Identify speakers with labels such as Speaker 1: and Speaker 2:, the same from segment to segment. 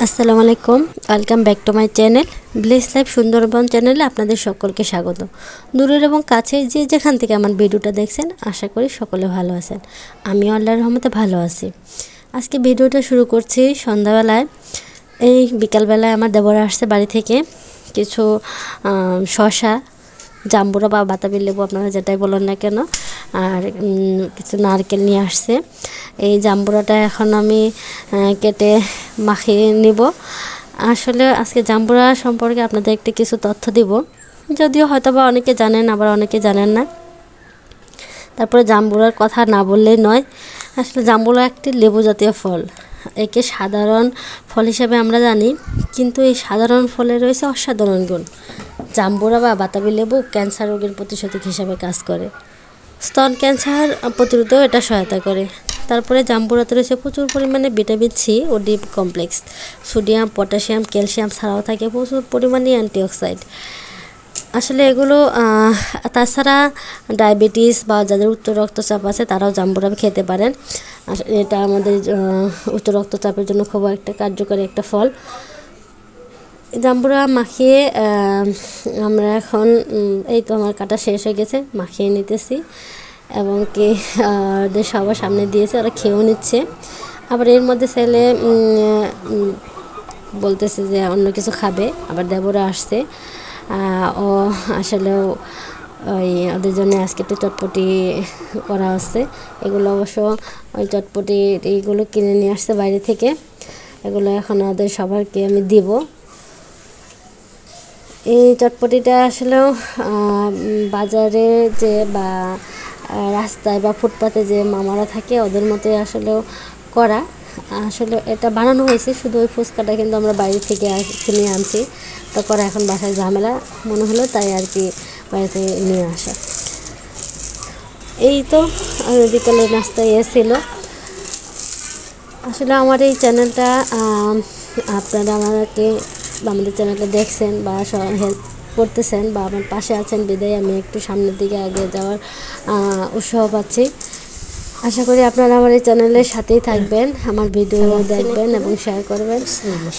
Speaker 1: আসসালামু আলাইকুম, welcome back to my channel bless life Sundarban চ্যানেলে আপনাদের সকলকে স্বাগত। দূরের এবং কাছে যে যেখান থেকে আমার ভিডিওটা দেখছেন, আশা করি সকলে ভালো আছেন। আমি আল্লাহর রহমতে ভালো আছি। আজকে ভিডিওটা শুরু করছি সন্ধ্যাবেলায়। এই বিকালবেলায় আমার দেবর আসছে বাড়ি থেকে কিছু শসা, জাম্বুরা বা বাতাবি লেবু আপনারা যেটাই বলেন না কেন, আর কিছু নারকেল নিয়ে আসছে। এই জাম্বুরাটা এখন আমি কেটে মাখিয়ে নিব। আসলে আজকে জাম্বুরা সম্পর্কে আপনাদের একটি কিছু তথ্য দিব, যদিও হয়তো বা অনেকে জানেন, আবার অনেকে জানেন না। তারপরে জাম্বুরার কথা না বললেই নয়। আসলে জাম্বুরা একটি লেবু জাতীয় ফল। একে সাধারণ ফল হিসেবে আমরা জানি, কিন্তু এই সাধারণ ফলে রয়েছে অসাধারণ গুণ। জাম্বুরা বা বাতাবি লেবু ক্যান্সার রোগের প্রতিষেধক হিসাবে কাজ করে। স্তন ক্যান্সার প্রতিরোধেও এটা সহায়তা করে। তারপরে জাম্বুরাতে রয়েছে প্রচুর পরিমাণে ভিটামিন সি ও D complex, sodium, potassium, calcium ছাড়াও থাকে প্রচুর পরিমাণে অ্যান্টিঅক্সাইড। আসলে এগুলো তাছাড়া ডায়াবেটিস বা যাদের উচ্চ রক্তচাপ আছে তারাও জাম্বুরা খেতে পারেন। এটা আমাদের উচ্চ রক্তচাপের জন্য খুব একটা কার্যকরী একটা ফল। জাম্বুরা মাখিয়ে আমরা এখন এই তো আমার কাটা শেষ হয়ে গেছে, মাখিয়ে নিতেছি এবং কি ওদের সবার সামনে দিয়েছে, ওরা খেয়েও নিচ্ছে। আবার এর মধ্যে ছেলে বলতেছে যে অন্য কিছু খাবে। আবার দেবরা আসছে, ও আসলেও ওই ওদের জন্য আজকে একটু চটপটি করা হচ্ছে। এগুলো অবশ্য ওই চটপটি এইগুলো কিনে নিয়ে আসছে বাইরে থেকে। এগুলো এখন ওদের সবাইকে আমি দিব। এই চটপটিটা আসলেও বাজারে যে বা রাস্তায় বা ফুটপাতে যে মামারা থাকে ওদের মতোই আসলেও করা। আসলে এটা বানানো হয়েছে, শুধু ওই ফুচকাটা কিন্তু আমরা বাইরে থেকে কিনে আনছি। তো করা এখন বাসায় ঝামেলা মনে হলো, তাই আর কি বাড়িতে নিয়ে আসা। এই তো বিকালের নাস্তায় এসেছিল। আসলে আমার এই চ্যানেলটা আপনারা আমাদের চ্যানেলটা দেখছেন বা হেল্প করতেছেন বা আমার পাশে আছেন বিদায় আমি একটু সামনের দিকে এগিয়ে যাওয়ার উৎসাহ পাচ্ছি। আশা করি আপনারা আমার এই চ্যানেলের সাথেই থাকবেন, আমার ভিডিও দেখবেন এবং শেয়ার করবেন।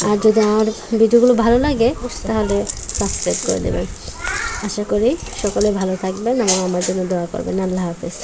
Speaker 1: আর যদি আমার ভিডিওগুলো ভালো লাগে তাহলে সাবস্ক্রাইব করে দেবেন। আশা করি সকলে ভালো থাকবেন এবং আমার জন্য দোয়া করবেন। আল্লাহ হাফেজ।